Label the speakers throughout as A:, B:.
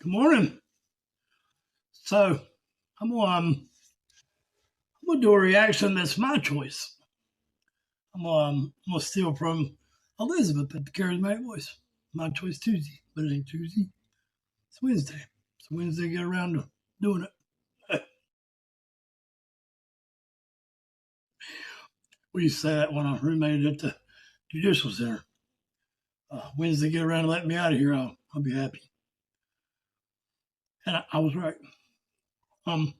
A: Good morning. So I'm gonna do a reaction that's my choice. I'm gonna steal from Elizabeth at the Charismatic Voice. My choice Tuesday, but it ain't Tuesday. It's Wednesday. It's Wednesday. Get around to doing it. We used to say that when I roommated at the Judicial Center. Wednesday, get around to letting me out of here. I'll be happy. And I was right. Um,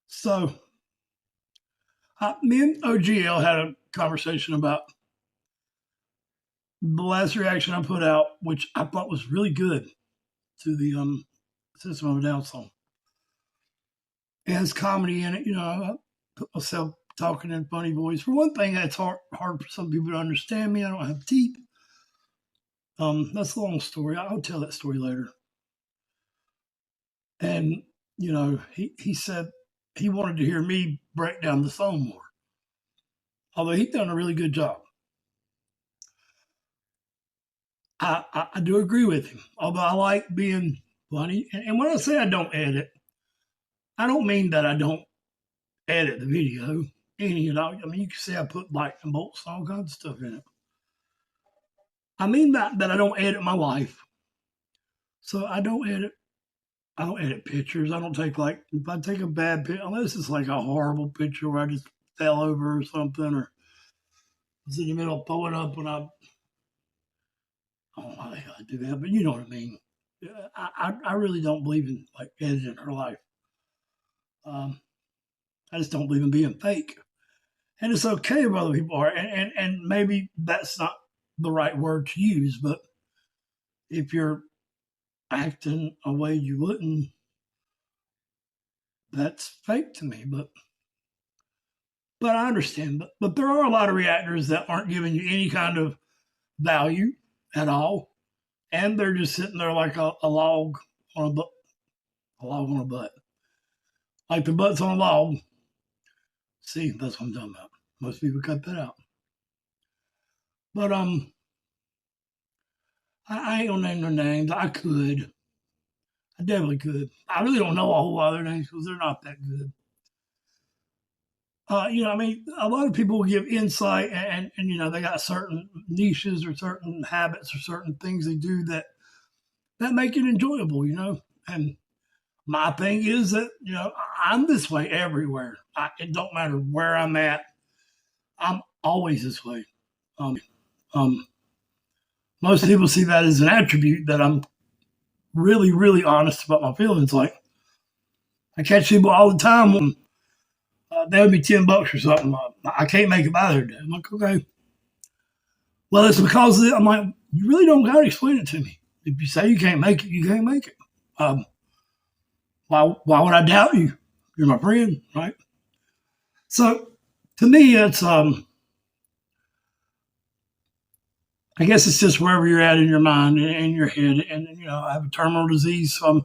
A: so me and OGL had a conversation about the last reaction I put out, which I thought was really good, to the System of a Down song. It has comedy in it. I put myself talking in funny voice. For one thing, it's hard for some people to understand me. I don't have teeth. That's a long story. I'll tell that story later. And he said he wanted to hear me break down the song more, although he's done a really good job. I do agree with him, although I like being funny. And when I say I don't edit, I don't mean that I don't edit the video. I mean, you can say I put light and bolts and all kinds of stuff in it. I mean that I don't edit my life. So I don't edit pictures. I don't take, like, if I take a bad picture, unless it's like a horrible picture where I just fell over or something, or was in the middle of pulling up when I don't know how the hell I do that, but you know what I mean. I really don't believe in, like, editing her life. I just don't believe in being fake. And it's okay if other people are, and maybe that's not the right word to use, but if you're acting a way you wouldn't, that's fake to me. But I understand. But there are a lot of reactors that aren't giving you any kind of value at all, and they're just sitting there like a log on a butt, a log on a butt, like the butts on a log. See, that's what I'm talking about. Most people cut that out. But I ain't gonna name their names. I could. I definitely could. I really don't know a whole lot of their names because they're not that good. A lot of people will give insight, and they got certain niches or certain habits or certain things they do that make it enjoyable. And my thing is that I'm this way everywhere. It don't matter where I'm at. I'm always this way. Um, Most people see that as an attribute that I'm really, really honest about my feelings. Like, I catch people all the time when they owe me $10 or something. I can't make it by there today. I'm like, okay. Well, it's because of it. I'm like, you really don't got to explain it to me. If you say you can't make it, you can't make it. Why would I doubt you? You're my friend, right? So to me, it's I guess it's just wherever you're at in your mind and in your head. And I have a terminal disease, so I'm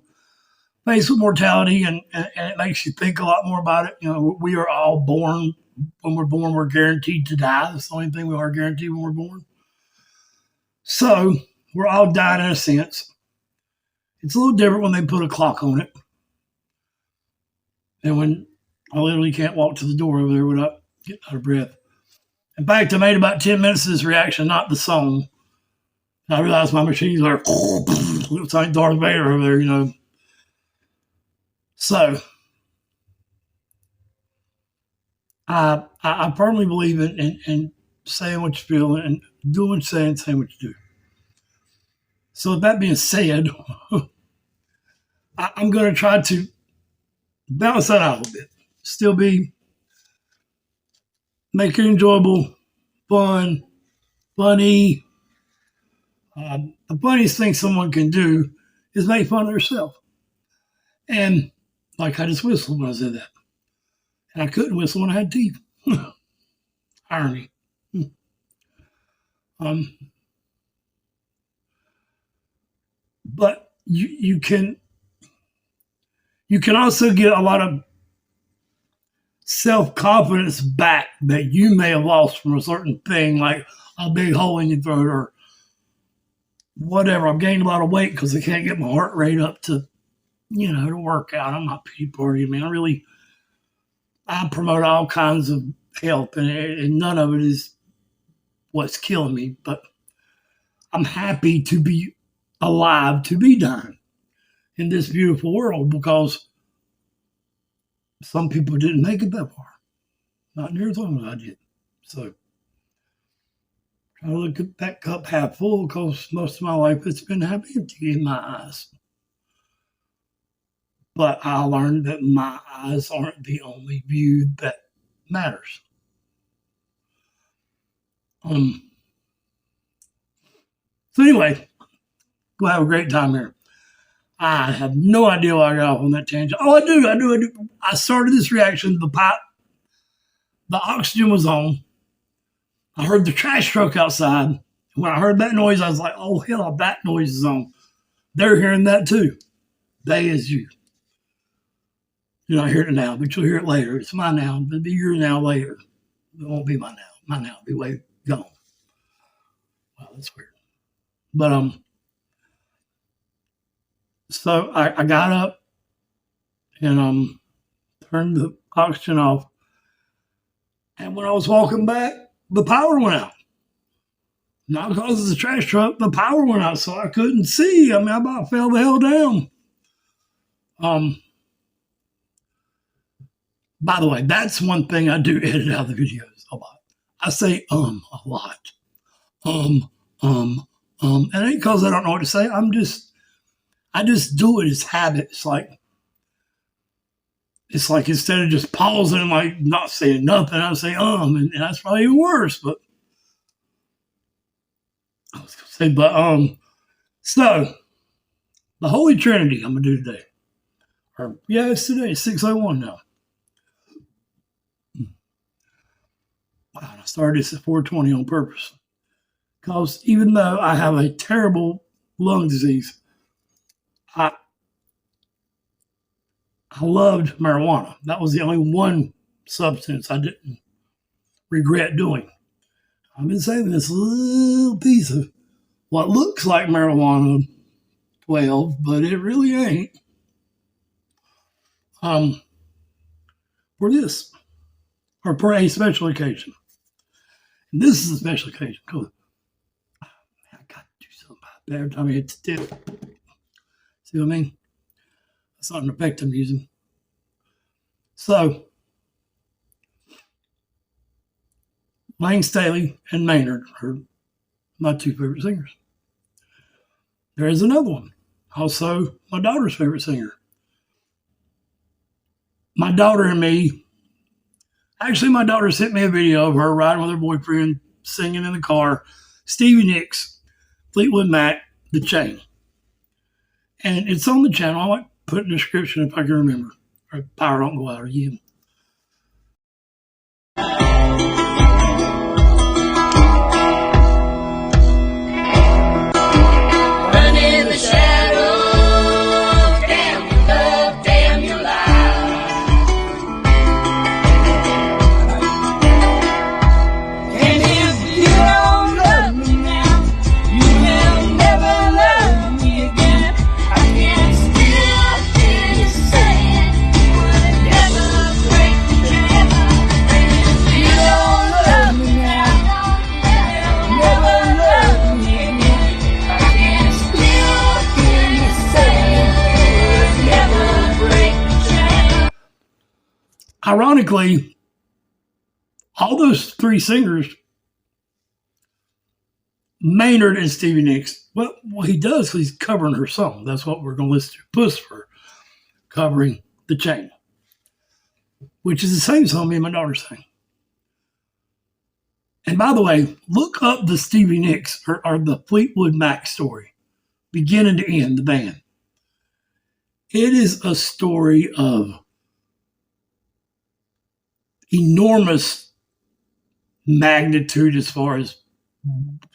A: faced with mortality, and it makes you think a lot more about it. We are all born. When we're born, we're guaranteed to die. That's the only thing we are guaranteed when we're born. So we're all dying in a sense. It's a little different when they put a clock on it. And when I literally can't walk to the door over there without getting out of breath. In fact, I made about 10 minutes of this reaction, not the song. And I realized my machine's like, looks like Darth Vader over there. So I firmly believe in saying what you feel and doing what you say and saying what you do. So with that being said, I'm going to try to balance that out a little bit. Still make it enjoyable, fun, funny. The funniest thing someone can do is make fun of themselves. And like, I just whistled when I said that. And I couldn't whistle when I had teeth. Irony. Um, but you can also get a lot of self confidence back that you may have lost from a certain thing, like a big hole in your throat, or whatever. I've gained a lot of weight because I can't get my heart rate up to, to work out. I'm not pity party. I mean, I promote all kinds of health, and none of it is what's killing me. But I'm happy to be alive, to be dying in this beautiful world, because some people didn't make it that far. Not near as long as I did. So try to look at that cup half full, because most of my life it's been half empty in my eyes. But I learned that my eyes aren't the only view that matters. So anyway, we'll have a great time here. I have no idea why I got off on that tangent. Oh, I do. I started this reaction. The oxygen was on. I heard the trash truck outside. When I heard that noise, I was like, oh, hell, that noise is on. They're hearing that too. They is you. You're not hearing it now, but you'll hear it later. It's my now. It'll be your now later. It won't be my now. My now will be way gone. Wow, that's weird. But so I got up and turned the oxygen off. And when I was walking back, the power went out. Not because of the trash truck, the power went out, so I couldn't see. I mean, I about fell the hell down. By the way, that's one thing I do edit out of the videos a lot. I say a lot. And it ain't because I don't know what to say. I just do it as habit. It's like instead of just pausing and like not saying nothing, I say and that's probably even worse. But I was gonna say, so the Holy Trinity I'm gonna do today. It's today, 6:01 now. Wow, I started this at 4:20 on purpose. Because even though I have a terrible lung disease, I loved marijuana. That was the only one substance I didn't regret doing. I've been saving this little piece of what looks like marijuana 12, but it really ain't. For this, or for a special occasion. And this is a special occasion. Cool. I got to do something about that every time I hit the tip. See what I mean? That's not an effect I'm using. So, Layne Staley and Maynard are my two favorite singers. There is another one, also my daughter's favorite singer. My daughter and me, actually my daughter sent me a video of her riding with her boyfriend, singing in the car, Stevie Nicks, Fleetwood Mac, The Chain. And it's on the channel. I might put it in the description if I can remember. Or power don't go out again. Ironically, all those three singers, Maynard and Stevie Nicks, well, he does because he's covering her song. That's what we're going to listen to. Puscifer covering The Chain, which is the same song me and my daughter sang. And by the way, look up the Stevie Nicks or the Fleetwood Mac story, beginning to end, the band. It is a story of enormous magnitude as far as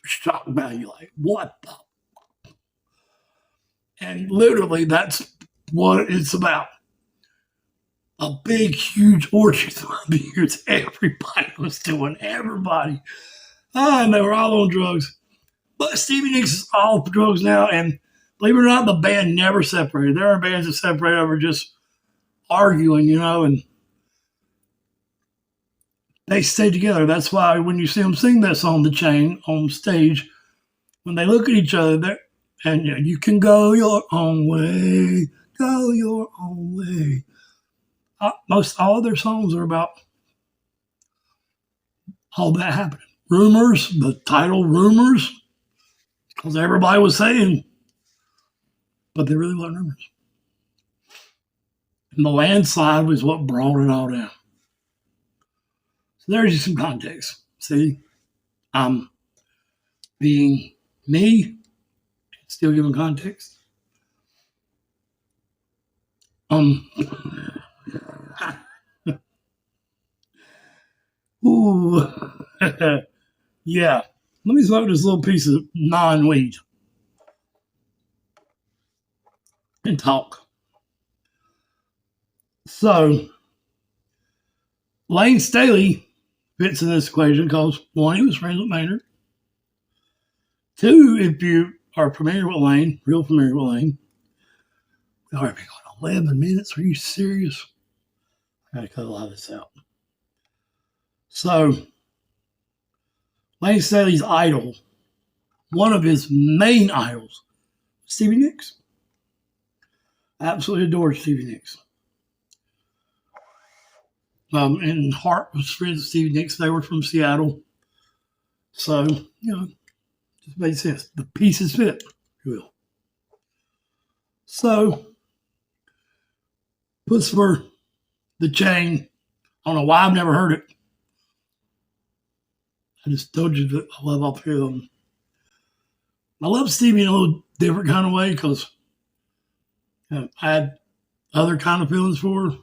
A: shock value. Like, what the? And literally, that's what it's about. A big, huge orgy throughout the years. Everybody was doing, everybody. And they were all on drugs. But Stevie Nicks is all drugs now, and believe it or not, the band never separated. There are bands that separate over just arguing, and they stay together. That's why when you see them sing that song, "The Chain," on stage, when they look at each other, and you can go your own way, go your own way. Most all of their songs are about all that happening. Rumors, the title "Rumors," because everybody was saying, but they really weren't rumors. And the landslide was what brought it all down. So there's just some context. See, I'm being me, still giving context. Ooh, yeah. Let me smoke this little piece of non-weed and talk. So, Layne Staley fits in this equation because, one, he was friends with Maynard. Two, if you are familiar with Layne, real familiar with Layne, we already been going 11 minutes. Are you serious? I gotta cut a lot of this out. So, Layne Staley's idol, one of his main idols, Stevie Nicks. Absolutely adored Stevie Nicks. And Hart was friends with Stevie Nicks. They were from Seattle. So, just made sense. The pieces fit, if you will. So, Puscifer, The Chain. I don't know why I've never heard it. I just told you that I love all three of them. I love Stevie in a little different kind of way because I had other kind of feelings for her.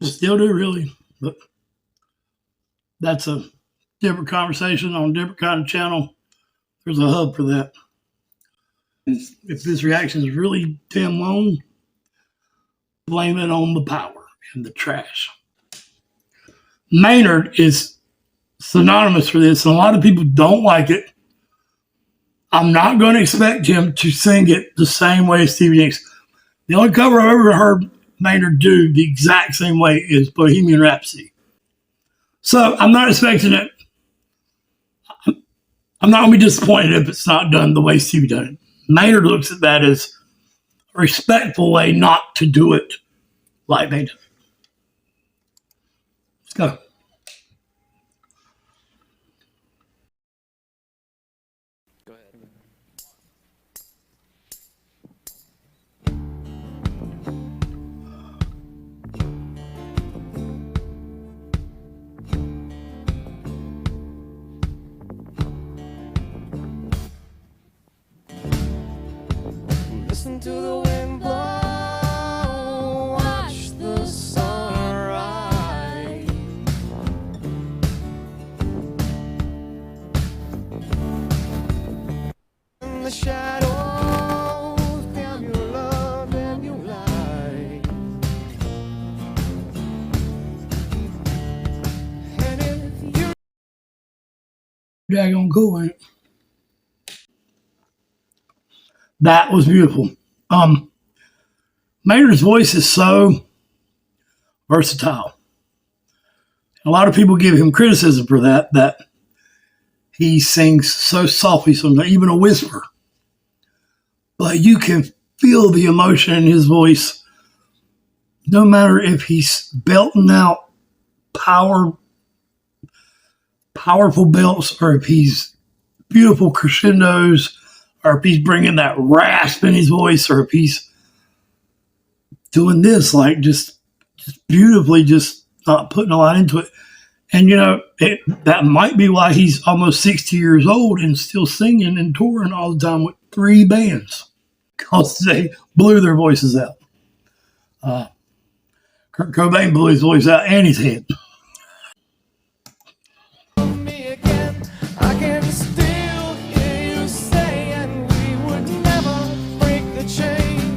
A: I still do, really. But that's a different conversation on a different kind of channel. There's a hub for that. If this reaction is really damn long, blame it on the power and the trash. Maynard is synonymous for this, and a lot of people don't like it. I'm not going to expect him to sing it the same way as Stevie Nicks. The only cover I've ever heard Maynard do the exact same way is Bohemian Rhapsody. So I'm not expecting it. I'm not going to be disappointed if it's not done the way Stevie done it. Maynard looks at that as a respectful way not to do it like they do. Let's go.
B: Go ahead. Listen to the wind blow, watch the sun rise. In the shadows, damn your love and your light. And if you
A: Daggone cool, ain't it? That was beautiful. Maynard's voice is so versatile. A lot of people give him criticism for that he sings so softly, sometimes even a whisper. But you can feel the emotion in his voice, no matter if he's belting out powerful belts or if he's beautiful crescendos or if he's bringing that rasp in his voice or if he's doing this, like just beautifully, just not putting a lot into it. And, that might be why he's almost 60 years old and still singing and touring all the time with 3 bands because they blew their voices out. Kurt Cobain blew his voice out and his head.
B: me again, I can still hear you saying we would never break the chain.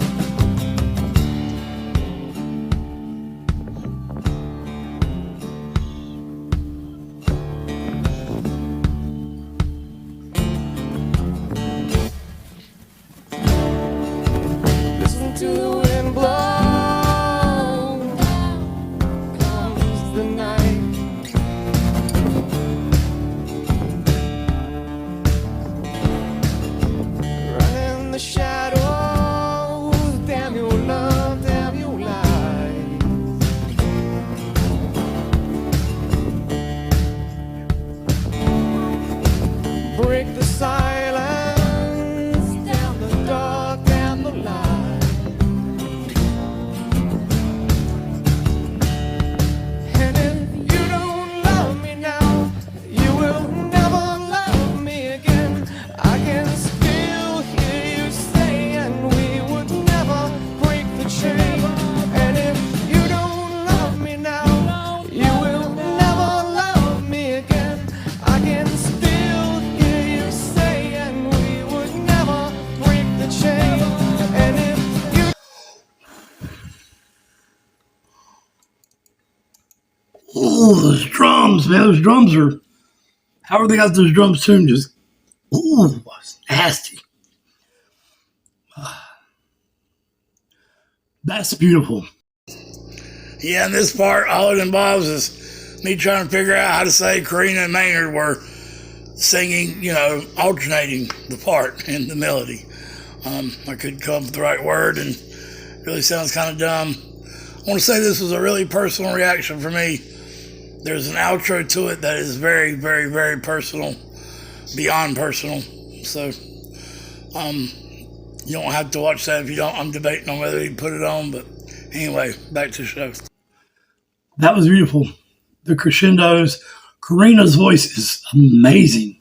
A: Ooh, those drums, man. Those drums are, however they got those drums tuned, just, ooh, it's nasty. That's beautiful. Yeah, and this part, all it involves is me trying to figure out how to say Karina and Maynard were singing, alternating the part and the melody. I couldn't come up with the right word, and it really sounds kind of dumb. I want to say this was a really personal reaction for me. There's an outro to it that is very, very, very personal, beyond personal. So, you don't have to watch that if you don't. I'm debating on whether you put it on, but anyway, back to the show. That was beautiful. The crescendos. Karina's voice is amazing.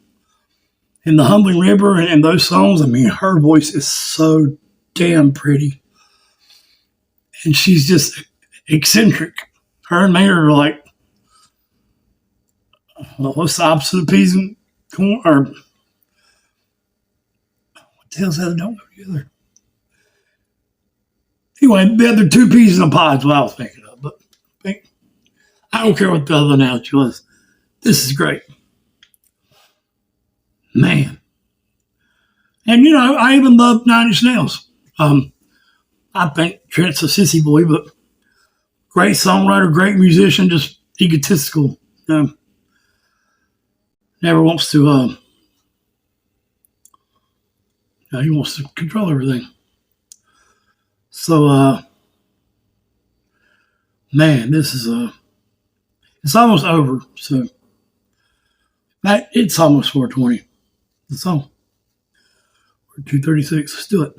A: In the Humbling River and those songs, I mean, her voice is so damn pretty. And she's just eccentric. Her and Maynard are like, well, what's the opposite of peas and corn? Or what the hell's that? They don't go together. Anyway, they're two peas in a pod is what I was thinking of. But I don't care what the other analogy was. This is great. Man. And, I even love Nine Inch Nails. I think Trent's a sissy boy, but great songwriter, great musician, just egotistical. Never wants to, he wants to control everything. So, man, this is, it's almost over. So, it's almost 4:20. The song. We're 2:36. Let's do it.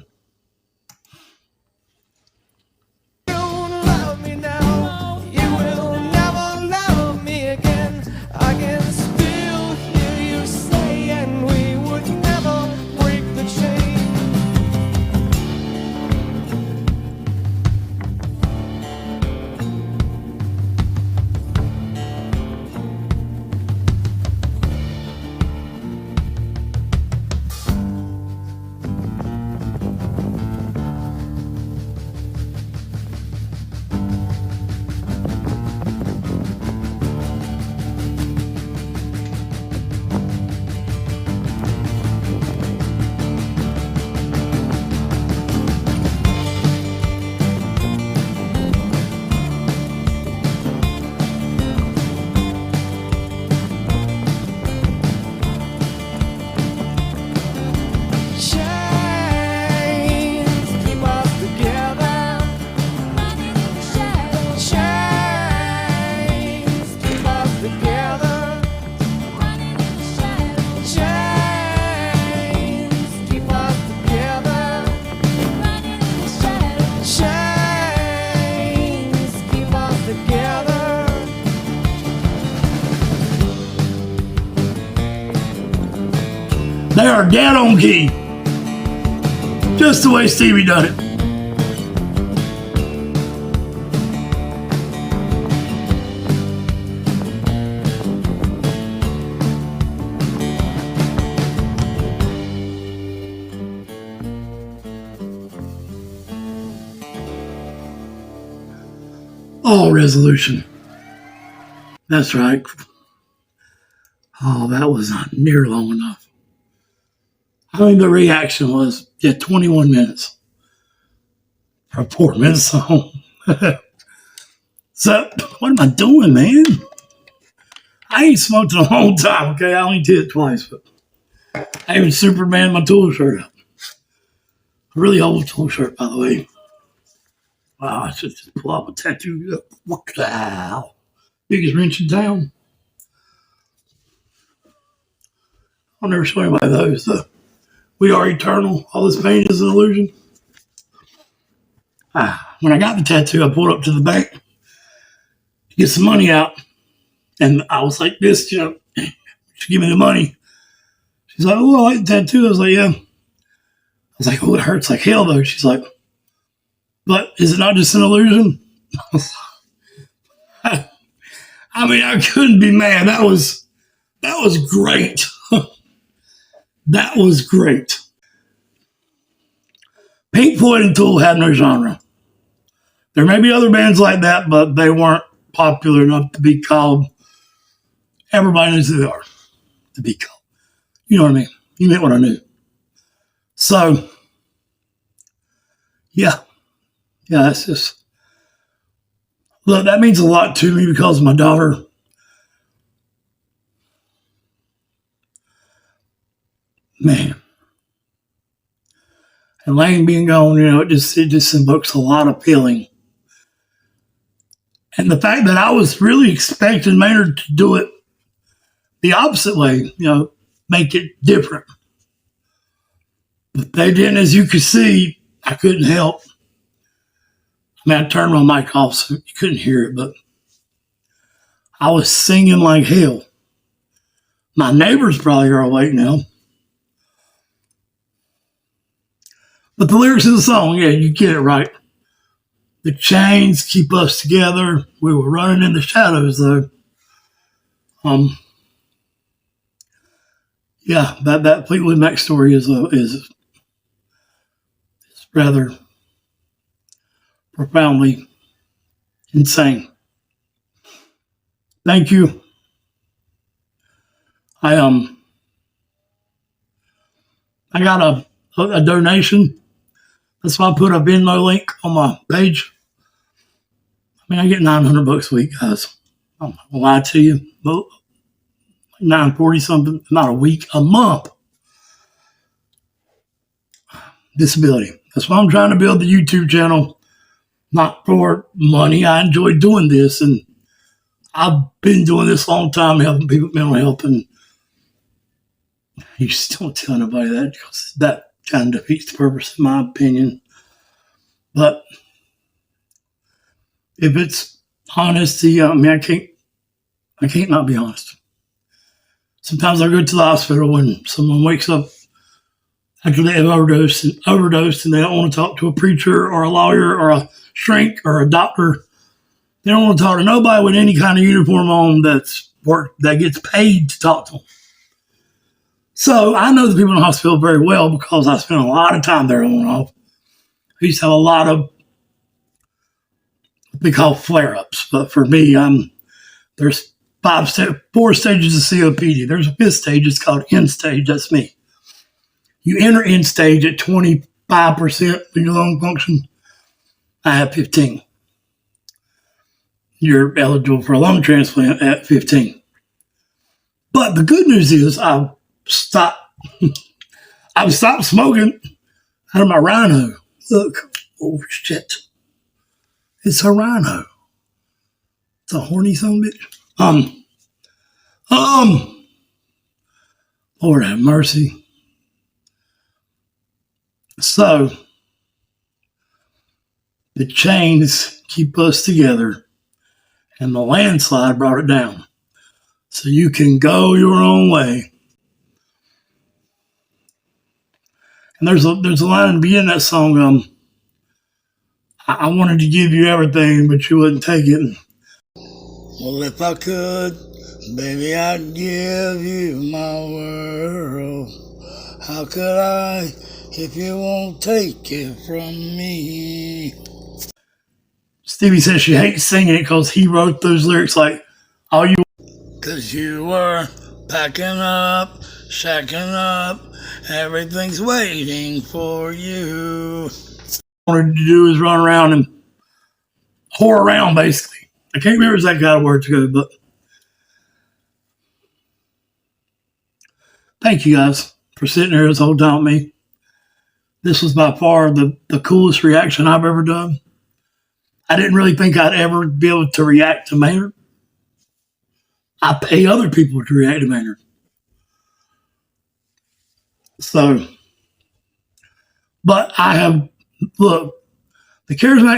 A: They are dead on key. Just the way Stevie done it. Oh, resolution. That's right. Oh, that was not near long enough. I mean, the reaction was, 21 minutes for a 4-minute song. So, what am I doing, man? I ain't smoked in a long time, okay? I only did it twice, but I even Superman my tool shirt up. A really old tool shirt, by the way. Wow, I should just pull out my tattoo. Wow. Biggest wrench in town. I'll never show anybody those, though. We are eternal. All this pain is an illusion. When I got the tattoo, I pulled up to the bank to get some money out. And I was like, this, she give me the money. She's like, oh, I like the tattoo. I was like, yeah. I was like, oh, it hurts like hell, though. She's like, but is it not just an illusion? I mean, I couldn't be mad. That was great. That was great. Pink Floyd and Tool had no genre. There may be other bands like that, but they weren't popular enough to be called everybody knows who they are, to be called. You know what I mean? You meant what I knew. So, yeah, it's just, look, that means a lot to me because my daughter, man, and Layne being gone, it just invokes a lot of feeling. And the fact that I was really expecting Maynard to do it the opposite way, make it different. But they didn't, as you could see, I couldn't help. I mean, I turned my mic off so you couldn't hear it, but I was singing like hell. My neighbors probably are awake now. But the lyrics of the song, yeah, you get it right. The chains keep us together. We were running in the shadows, though. Yeah, that Fleetwood Mac story is rather profoundly insane. Thank you. I got a donation. That's why I put a Venmo link on my page. I mean, I get $900 a week, guys. I'm not gonna lie to you. $940 something, not a week, a month. Disability. That's why I'm trying to build the YouTube channel, not for money. I enjoy doing this, and I've been doing this a long time, helping people with mental health, and you just don't tell nobody that because that kind of defeats the purpose, in my opinion. But if it's honesty, I mean, I can't not be honest. Sometimes I go to the hospital when someone wakes up after they have overdosed and they don't want to talk to a preacher or a lawyer or a shrink or a doctor. They don't want to talk to nobody with any kind of uniform on that gets paid to talk to them. So I know the people in the hospital very well because I spent a lot of time there on and off. I used to have a lot of what they call flare-ups, but for me, there's 4 stages of COPD. There's a 5th stage. It's called end stage. That's me. You enter end stage at 25% of your lung function. I have 15. You're eligible for a lung transplant at 15. But the good news is I've stopped smoking out of my rhino. Look, oh shit. It's a rhino. It's a horny son of a bitch. Lord have mercy. So, the chains keep us together, and the landslide brought it down. So you can go your own way. And there's a line in the beginning of that song, I wanted to give you everything, but you wouldn't take it. Well, if I could, baby, I'd give you my world. How could I if you won't take it from me? Stevie says she hates singing it because he wrote those lyrics like, all you... Because you were packing up, shacking up, everything's waiting for you. All I wanted to do is run around and whore around, basically. I can't remember exactly how the words go, but thank you guys for sitting here this whole time with me. This was by far the coolest reaction I've ever done. I didn't really think I'd ever be able to react to Maynard. I pay other people to react to Maynard. So, but look, the charismatic